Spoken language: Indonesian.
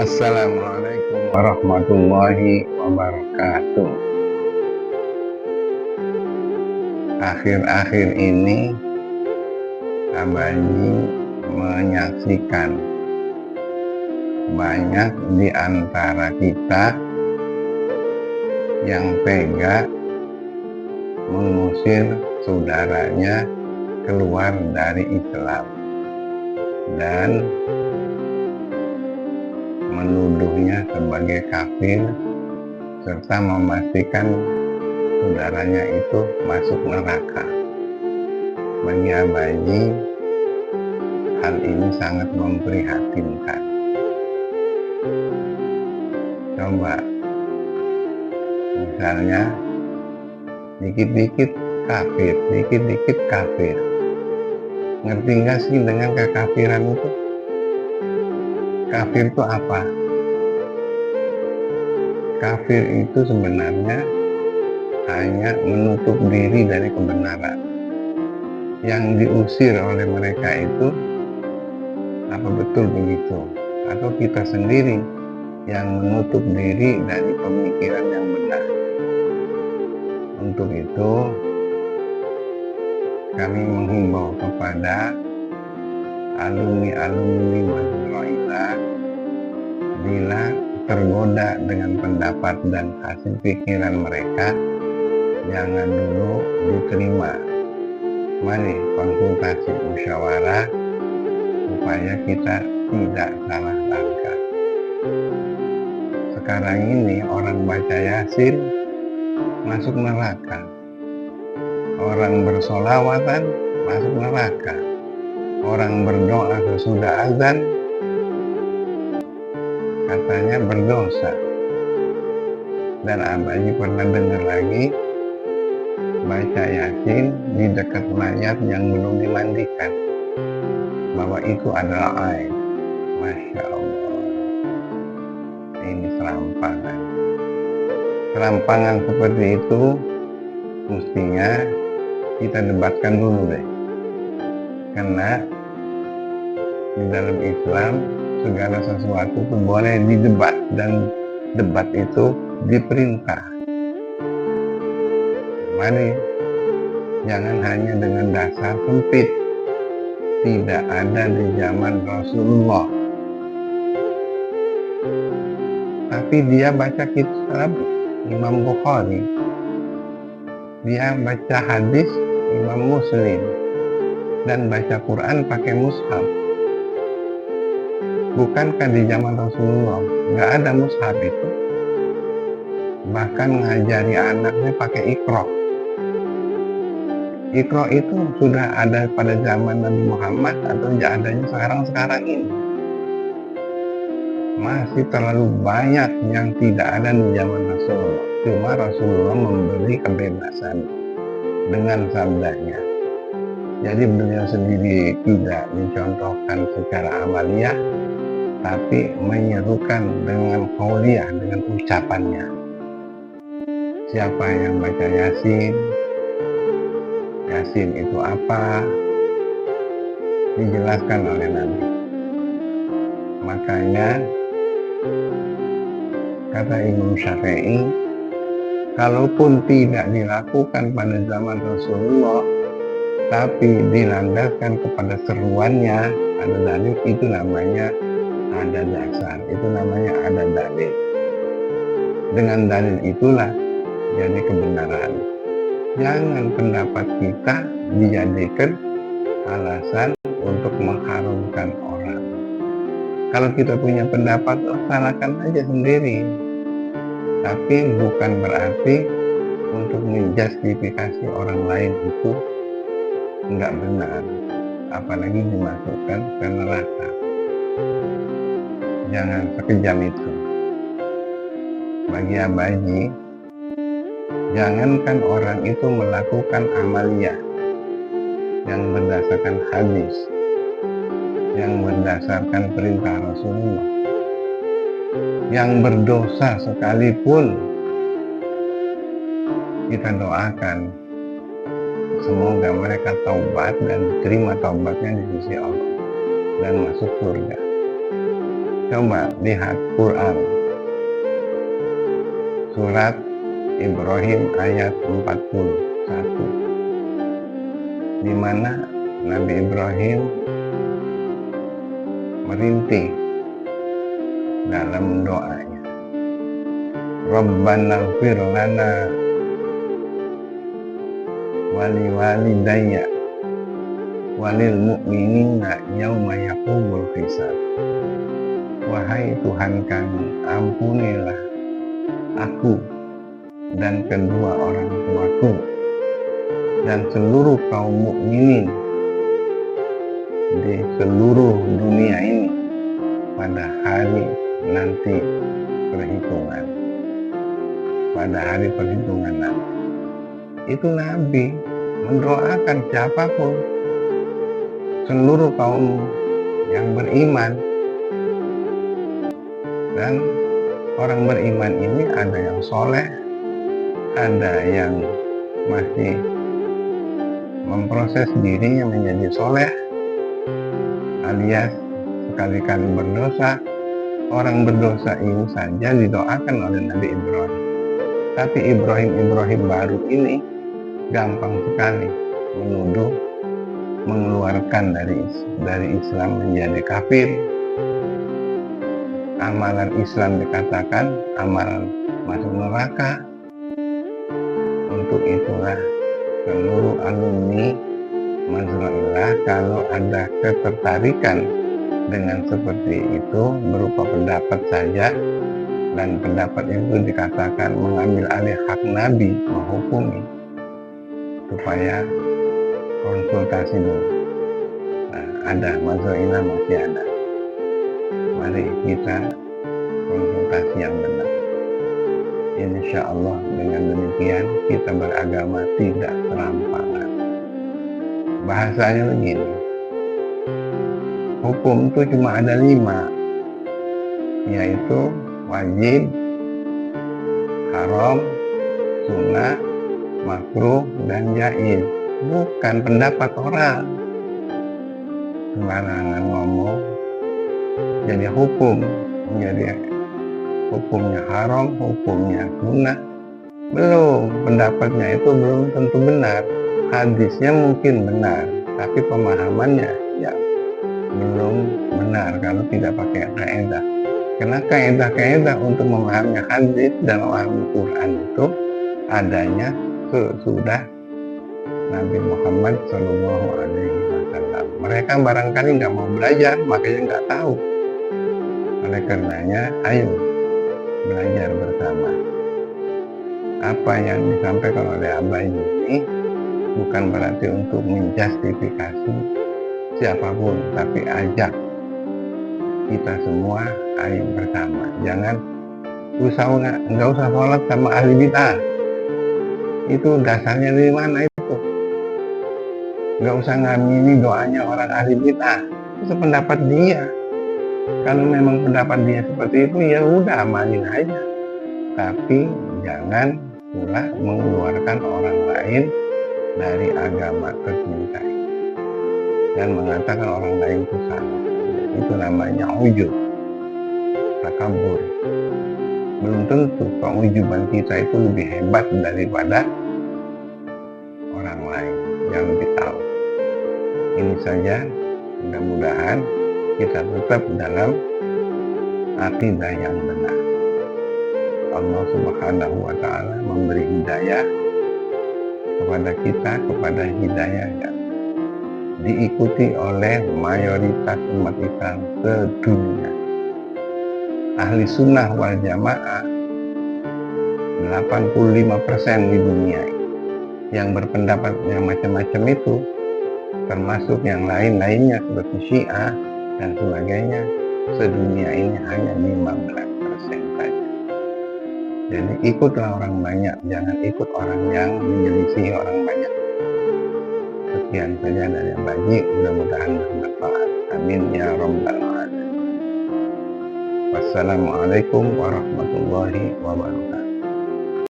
Assalamualaikum warahmatullahi wabarakatuh. Akhir-akhir ini Abaji menyaksikan banyak di antara kita yang tega mengusir saudaranya keluar dari Islam dan menuduhnya sebagai kafir serta memastikan saudaranya itu masuk neraka. Bagi Abaji, hal ini sangat memprihatinkan. Coba, misalnya, dikit-dikit kafir, dikit-dikit kafir. Ngerti nggak sih dengan kekafiran itu? Kafir itu apa? Kafir itu sebenarnya hanya menutup diri dari kebenaran. Yang diusir oleh mereka itu apa betul begitu? Atau kita sendiri yang menutup diri dari pemikiran yang benar? Untuk itu kami menghimbau kepada alumni-alumni Majmu'ah bila tergoda dengan pendapat dan hasil pikiran mereka, jangan dulu diterima. Mari konsultasi musyawarah supaya kita tidak salah langkah. Sekarang ini orang baca Yasin masuk neraka, orang bersolawatan masuk neraka, orang berdoa sesudah azan katanya berdosa. Dan Abaji pernah dengar lagi baca Yasin di dekat mayat yang belum dimandikan, bahwa itu adalah aib. Masya Allah, ini serampangan. Serampangan seperti itu mestinya kita debatkan dulu deh, karena di dalam Islam segala sesuatu itu boleh didebat, dan debat itu diperintah. Mari jangan hanya dengan dasar sempit, tidak ada di zaman Rasulullah, tapi dia baca kitab Imam Bukhari, dia baca hadis Imam Muslim, dan baca Quran pakai mushaf. Bukankah di zaman Rasulullah nggak ada mushaf itu? Bahkan ngajari anaknya pakai Iqra. Iqra itu sudah ada pada zaman Nabi Muhammad atau adanya sekarang ini? Masih terlalu banyak yang tidak ada di zaman Rasulullah. Cuma Rasulullah memberi kebebasan dengan sabdanya. Jadi beliau sendiri tidak mencontohkan secara amaliyah, tapi menyerukan dengan qauliyah, dengan ucapannya. Siapa yang baca Yasin, Yasin itu apa, dijelaskan oleh Nabi. Makanya kata Imam Syafi'i, kalaupun tidak dilakukan pada zaman Rasulullah, tapi dilandaskan kepada seruannya, ada dalil, itu namanya ada dasar, itu namanya ada dalil. Dengan dalil itulah jadi kebenaran. Jangan pendapat kita dijadikan alasan untuk mengharumkan orang. Kalau kita punya pendapat, laksanakan aja sendiri. Tapi bukan berarti untuk menjustifikasi orang lain itu nggak benar, apalagi dimasukkan ke neraka. Jangan sekejam itu. Bagi Abaji, jangankan orang itu melakukan amaliyah yang berdasarkan hadis, yang berdasarkan perintah Rasulullah, yang berdosa sekalipun, kita doakan semoga mereka taubat dan terima taubatnya di sisi Allah dan masuk surga. Coba lihat Quran, surat Ibrahim ayat 41, di mana Nabi Ibrahim merintih dalam doanya, Rabbana ighfir lana wali walidayya walil mu'minina yauma yaqumul hisab. Wahai Tuhan kami, ampunilah aku dan kedua orang tuaku dan seluruh kaum mukminin di seluruh dunia ini pada hari nanti perhitungan. Pada hari perhitungan nanti. Itu Nabi mendoakan siapapun, seluruh kaum yang beriman. Dan orang beriman ini ada yang soleh, ada yang masih memproses dirinya menjadi soleh, alias sekali-kali berdosa. Orang berdosa ini saja didoakan oleh Nabi Ibrahim. Tapi Ibrahim baru ini gampang sekali menuduh, mengeluarkan dari Islam menjadi kafir. Amalan Islam dikatakan amalan masuk neraka. Untuk itulah seluruh alumni Mazra'illah, kalau ada ketertarikan dengan seperti itu berupa pendapat saja, dan pendapat itu dikatakan mengambil alih hak Nabi menghukumi, supaya konsultasi dulu. Nah, ada Mazra'illah, masih ada. Mari kita konsultasi yang benar. Insya Allah dengan demikian kita beragama tidak serampangan. Bahasanya begini, hukum itu cuma ada 5, yaitu wajib, haram, sunnah, makruh, dan jaiz. Bukan pendapat orang. Sembarangan ngomong jadi hukum, menjadi hukumnya haram, hukumnya sunnah. Belum, pendapatnya itu belum tentu benar. Hadisnya mungkin benar, tapi pemahamannya ya belum benar kalau tidak pakai kaidah. Karena kaidah-kaidah untuk memahami hadis dan memahami Quran itu adanya sesudah Nabi Muhammad Shallallahu Alaihi Wasallam. Mereka barangkali nggak mau belajar, makanya nggak tahu. Oleh karenanya, ayo belajar bersama. Apa yang disampaikan oleh Abah ini bukan berarti untuk menjustifikasi siapapun, tapi ajak kita semua ayo bersama. Jangan nggak usah sholat sama ahli bid'ah. Itu dasarnya dari mana itu? Nggak usah ngamini doanya orang ahli bid'ah. Itu pendapat dia. Kalau memang pendapat dia seperti itu, ya udah amalin aja. Tapi jangan pula mengeluarkan orang lain dari agama tercinta dan mengatakan orang lain itu salah. Itu namanya ujub, takabur. Belum tentu pengujuban kita itu lebih hebat daripada orang lain yang lebih tahu. Ini saja, mudah-mudahan kita tetap dalam akidah yang benar. Allah Subhanahu wa Ta'ala memberi hidayah kepada kita, kepada hidayah yang diikuti oleh mayoritas umat Islam sedunia. Ahli sunnah wal jamaah 85% di dunia yang berpendapat yang macam-macam itu, termasuk yang lain-lainnya seperti Syiah dan sebagainya, sedunia ini hanya 15% saja. Jadi ikutlah orang banyak, jangan ikut orang yang menyelisih orang banyak. Sekian saja dari Baji, mudah-mudahan bermanfaat. Amin ya rabbal alamin. Wassalamualaikum warahmatullahi wabarakatuh.